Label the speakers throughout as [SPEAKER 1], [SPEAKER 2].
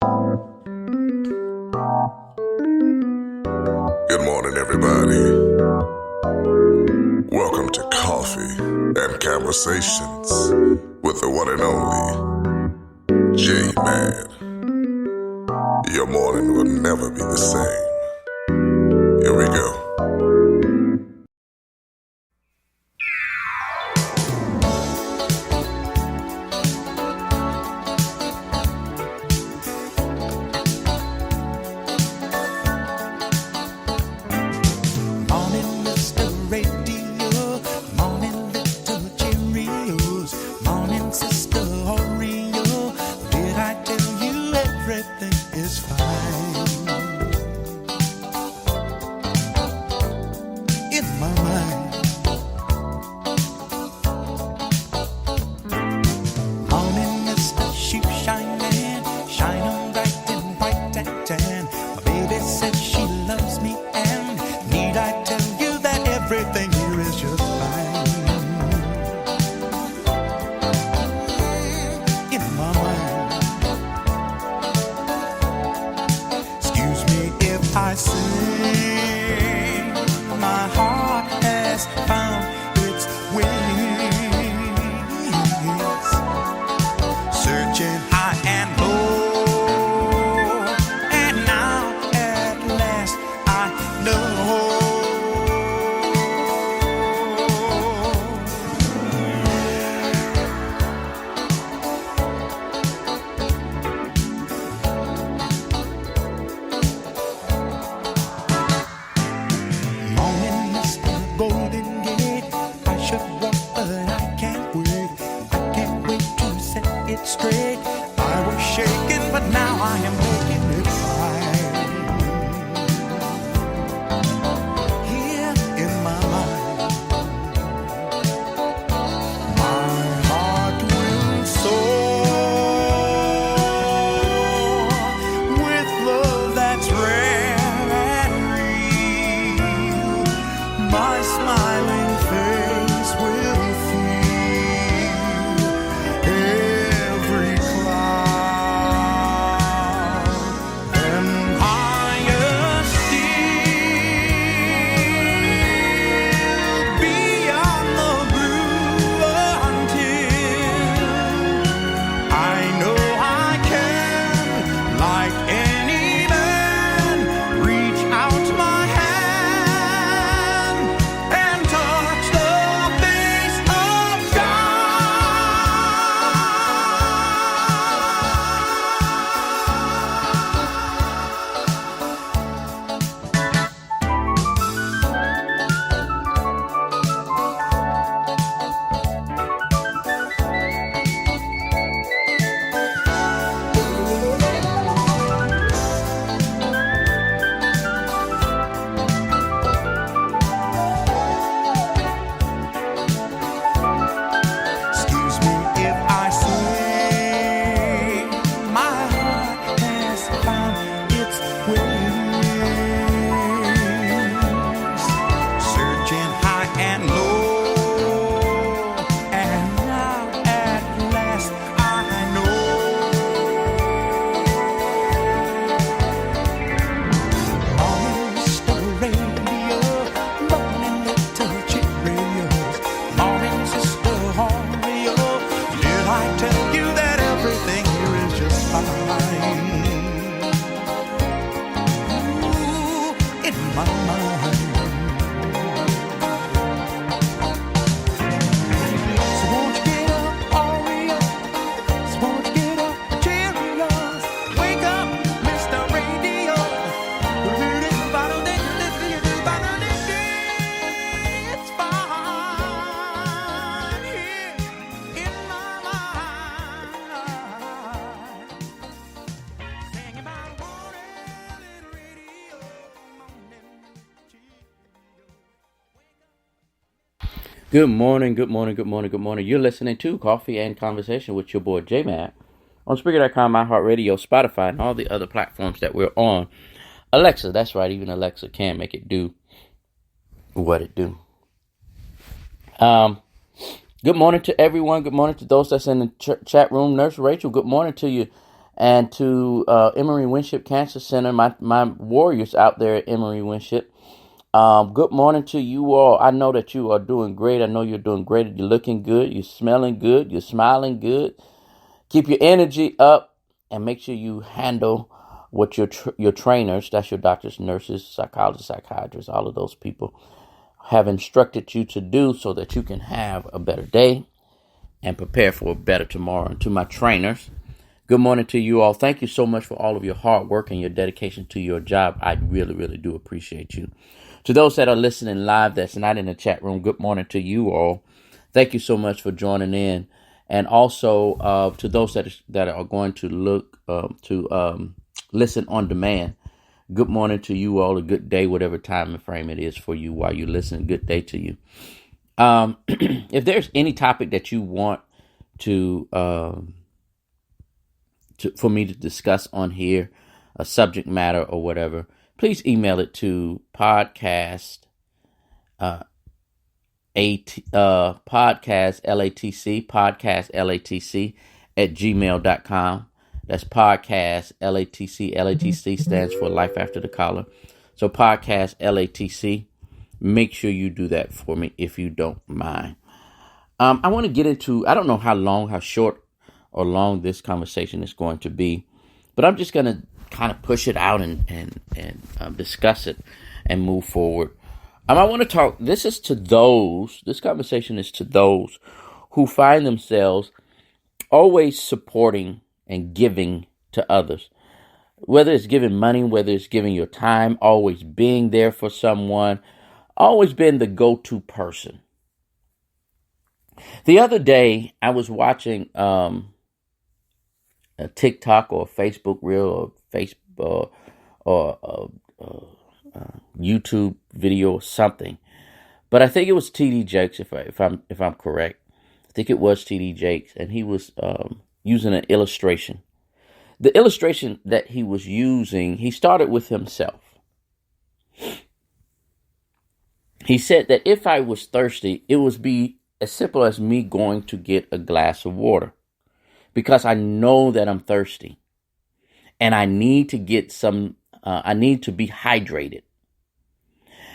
[SPEAKER 1] Good morning, everybody. Welcome to Coffee and Conversations with the one and only J-Man. Your morning will never be the same. Here we go.
[SPEAKER 2] Good morning, good morning, good morning, good morning. You're listening to Coffee and Conversation with your boy J-Mac on Spreaker.com, iHeartRadio, Spotify, and all the other platforms that we're on. Alexa, that's right, even Alexa can make it do what it do. Good morning to everyone. Good morning to those that's in the chat room. Nurse Rachel, good morning to you. And to Emory Winship Cancer Center, my warriors out there at Emory Winship, good morning to you all. I know that you are doing great. I know you're doing great. You're looking good. You're smelling good. You're smiling good. Keep your energy up and make sure you handle what your trainers, that's your doctors, nurses, psychologists, psychiatrists, all of those people have instructed you to do so that you can have a better day and prepare for a better tomorrow. And to my trainers, good morning to you all. Thank you so much for all of your hard work and your dedication to your job. I really, really do appreciate you. To those that are listening live that's not in the chat room, good morning to you all. Thank you so much for joining in. And also to those that are going to look to listen on demand, good morning to you all. A good day, whatever time and frame it is for you while you listen. Good day to you. If there's any topic that you want to for me to discuss on here, a subject matter or whatever, please email it to podcast latc at gmail.com. That's podcast LATC. LATC stands for Life After the Collar. So podcast LATC. Make sure you do that for me if you don't mind. I want to get into, I don't know how short or long this conversation is going to be, but I'm just going to kind of push it out and discuss it and move forward. I want to talk, this conversation is to those who find themselves always supporting and giving to others. Whether it's giving money, whether it's giving your time, always being there for someone, always being the go-to person. The other day, I was watching a TikTok or a Facebook reel or Facebook or YouTube video or something, but I think it was TD Jakes if I'm correct. I think it was TD Jakes, and he was using an illustration. The illustration that he was using, he started with himself. He said that if I was thirsty, it would be as simple as me going to get a glass of water, because I know that I'm thirsty and I need to get some, I need to be hydrated.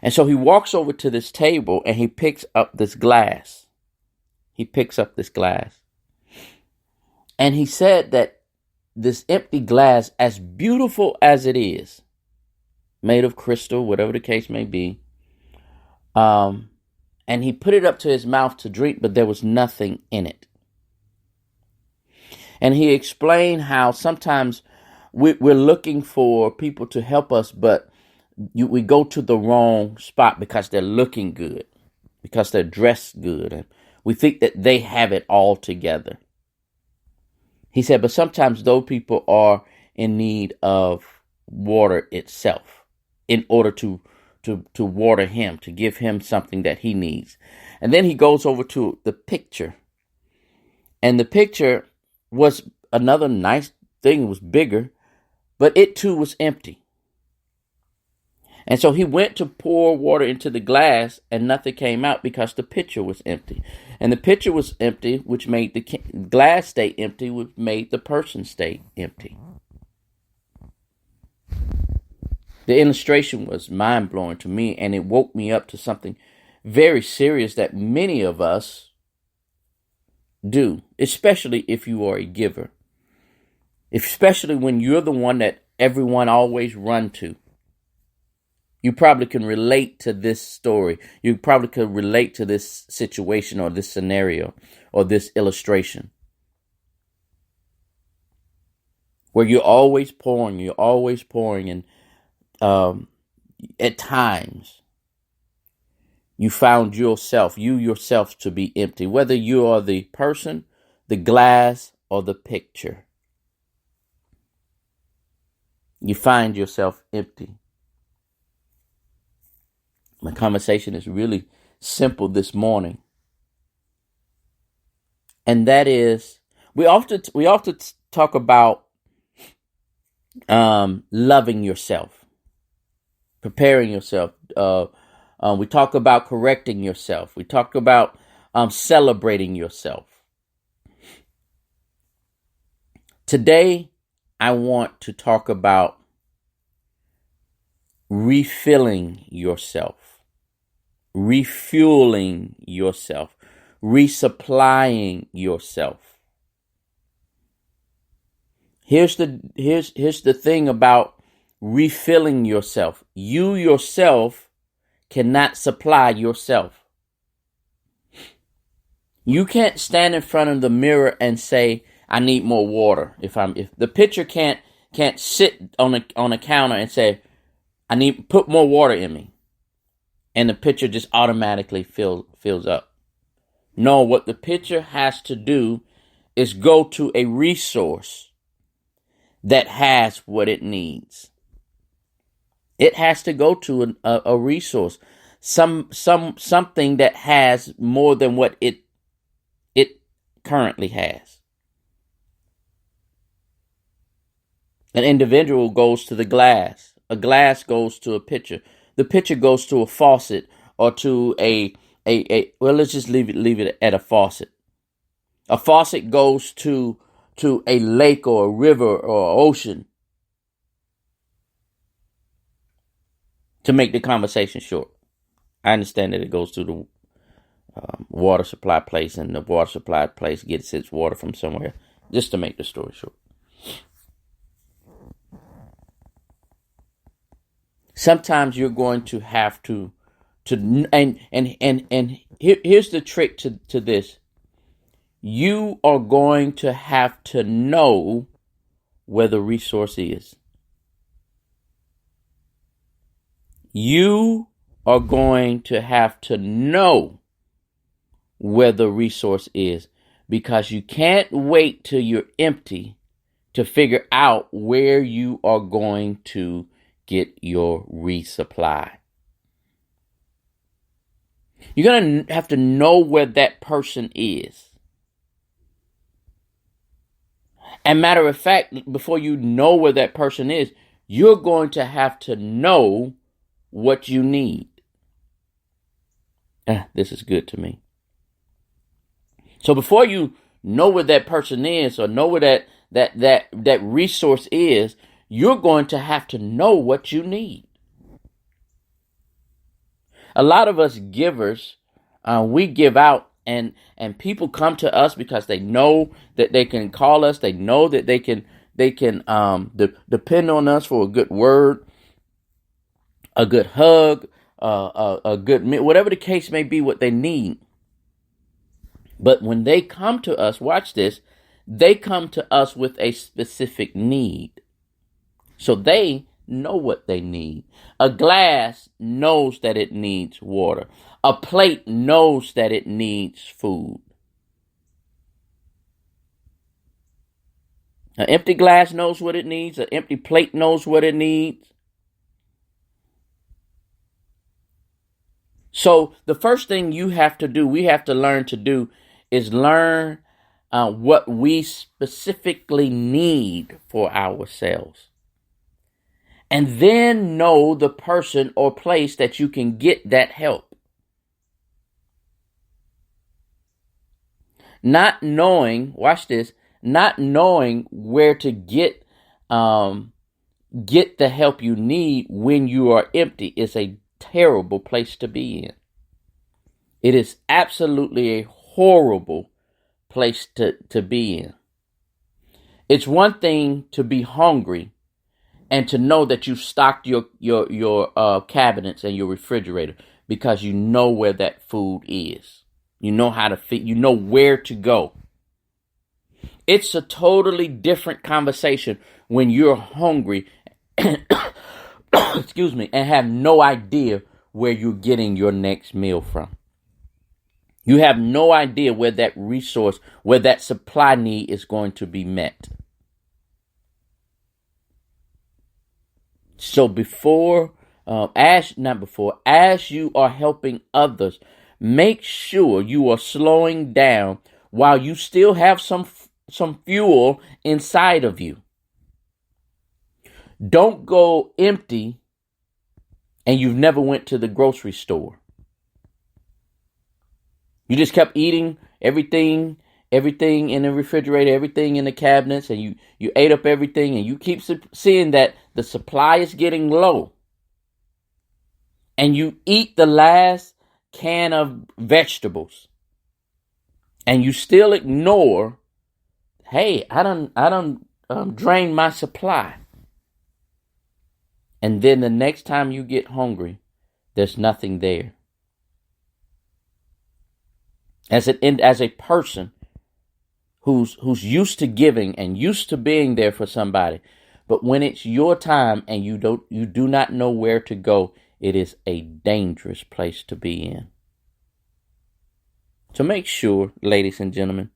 [SPEAKER 2] And so he walks over to this table and he picks up this glass. And he said that this empty glass, as beautiful as it is, made of crystal, whatever the case may be, and he put it up to his mouth to drink, but there was nothing in it. And he explained how sometimes we're looking for people to help us, but we go to the wrong spot because they're looking good, because they're dressed good, and we think that they have it all together. He said, but sometimes those people are in need of water itself in order to water him, to give him something that he needs. And then he goes over to the picture. And the picture was another nice thing. It was bigger, but it too was empty. And so he went to pour water into the glass and nothing came out because the pitcher was empty. And the pitcher was empty, which made the glass stay empty, which made the person stay empty. The illustration was mind-blowing to me, and it woke me up to something very serious that many of us do, especially if you are a giver, especially when you're the one that everyone always run to. You probably can relate to this story. You probably could relate to this situation or this scenario or this illustration, where you're always pouring, and at times you found yourself to be empty, whether you are the person, the glass, or the picture. You find yourself empty. My conversation is really simple this morning, and that is we often talk about loving yourself, preparing yourself. We talk about correcting yourself. We talk about celebrating yourself. Today, I want to talk about refilling yourself, refueling yourself, resupplying yourself. Here's the thing about refilling yourself. You yourself cannot supply yourself. You can't stand in front of the mirror and say, I need more water. If the pitcher can't sit on a counter and say, I need put more water in me, and the pitcher just automatically fills up. No, what the pitcher has to do is go to a resource that has what it needs. It has to go to a resource, something that has more than what it currently has. An individual goes to the glass. A glass goes to a pitcher. The pitcher goes to a faucet or to a well, let's just leave it at a faucet. A faucet goes to a lake or a river or an ocean. To make the conversation short, I understand that it goes to the water supply place, and the water supply place gets its water from somewhere. Just to make the story short. Sometimes you're going to have to and here's the trick to this. You are going to have to know where the resource is. You are going to have to know where the resource is, because you can't wait till you're empty to figure out where you are going to get your resupply. You're going to have to know where that person is. And matter of fact, before you know where that person is, you're going to have to know what you need. This is good to me. So before you know where that person is, or know where that resource is, you're going to have to know what you need. A lot of us givers, we give out, and people come to us because they know that they can call us. They know that they can depend on us for a good word, a good hug, a good meal, whatever the case may be, what they need. But when they come to us, watch this, they come to us with a specific need. So they know what they need. A glass knows that it needs water. A plate knows that it needs food. An empty glass knows what it needs. An empty plate knows what it needs. So the first thing you have to do, we have to learn to do, is learn what we specifically need for ourselves. And then know the person or place that you can get that help. Not knowing, watch this, not knowing where to get the help you need when you are empty is a terrible place to be in. It is absolutely a horrible place to be in. It's one thing to be hungry and to know that you've stocked your cabinets and your refrigerator, because you know where that food is. You know how to feed. You know where to go. It's a totally different conversation when you're hungry, excuse me, and have no idea where you're getting your next meal from. You have no idea where that resource, where that supply need is going to be met. So as you are helping others, make sure you are slowing down while you still have some fuel inside of you. Don't go empty and you've never went to the grocery store. You just kept eating everything everything in the refrigerator, everything in the cabinets, and you ate up everything, and you keep seeing that the supply is getting low, and you eat the last can of vegetables, and you still ignore, hey, I done drained my supply. And then the next time you get hungry, there's nothing there. As a person who's used to giving and used to being there for somebody, but when it's your time and you do not know where to go, it is a dangerous place to be in. So make sure, ladies and gentlemen,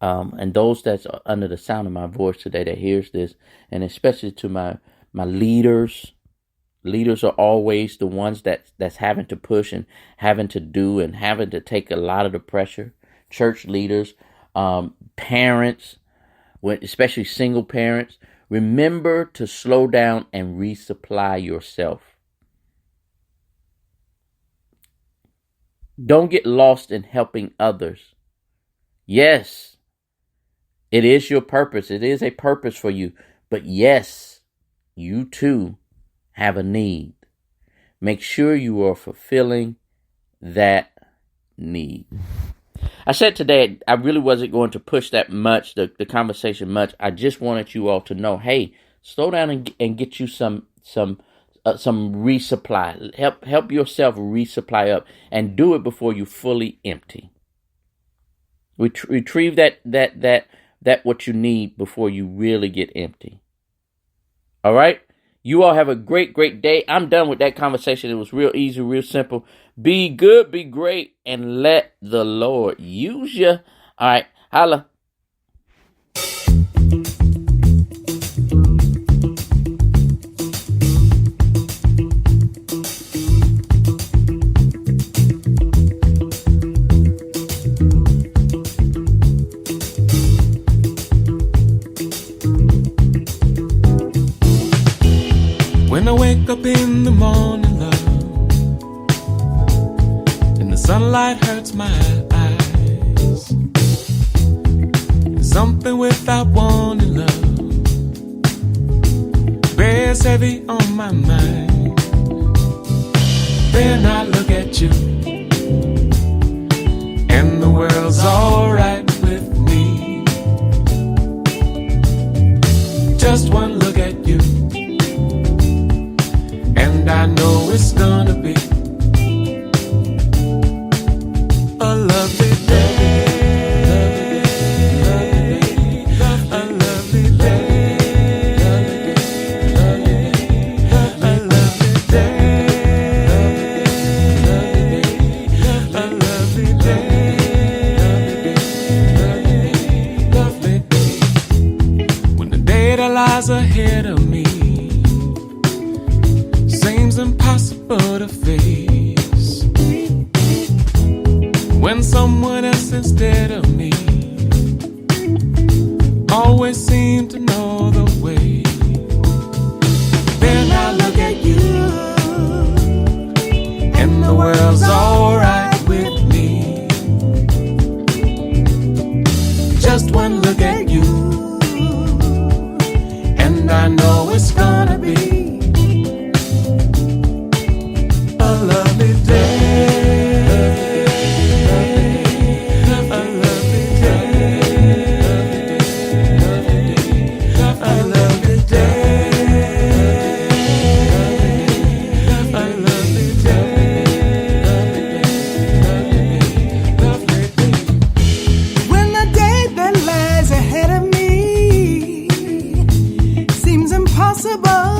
[SPEAKER 2] and those that's under the sound of my voice today that hears this, and especially to my leaders. Leaders are always the ones that's having to push and having to do and having to take a lot of the pressure. Church leaders, parents, especially single parents, remember to slow down and resupply yourself. Don't get lost in helping others. Yes, it is your purpose. It is a purpose for you. But yes, you too have a need. Make sure you are fulfilling that need. I said today I really wasn't going to push that much, the conversation much. I just wanted you all to know, hey, slow down and get you some resupply. Help yourself resupply up, and do it before you fully empty. Retrieve that what you need before you really get empty. All right? You all have a great day. I'm done with that conversation. It was real easy, real simple. Be good, be great, and let the Lord use you. All right, holla.
[SPEAKER 3] When I wake up in the morning, love, and the sunlight hurts my eyes, something without warning, love, bears heavy on my mind. Then I look at you, and the world's alright with me. Just one look at you, and I know it's gonna be a lovely day, a lovely day, a lovely day, a lovely day, lovely day. When the day that lies ahead of me seems impossible to face, when someone else instead of me always seems to know the way, then I look at you, and the world's alright with me. Just one look at you, and I know it's gonna be a lovely day, a lovely day, a lovely day, a lovely day, lovely day.
[SPEAKER 4] When the day that lies ahead of me seems impossible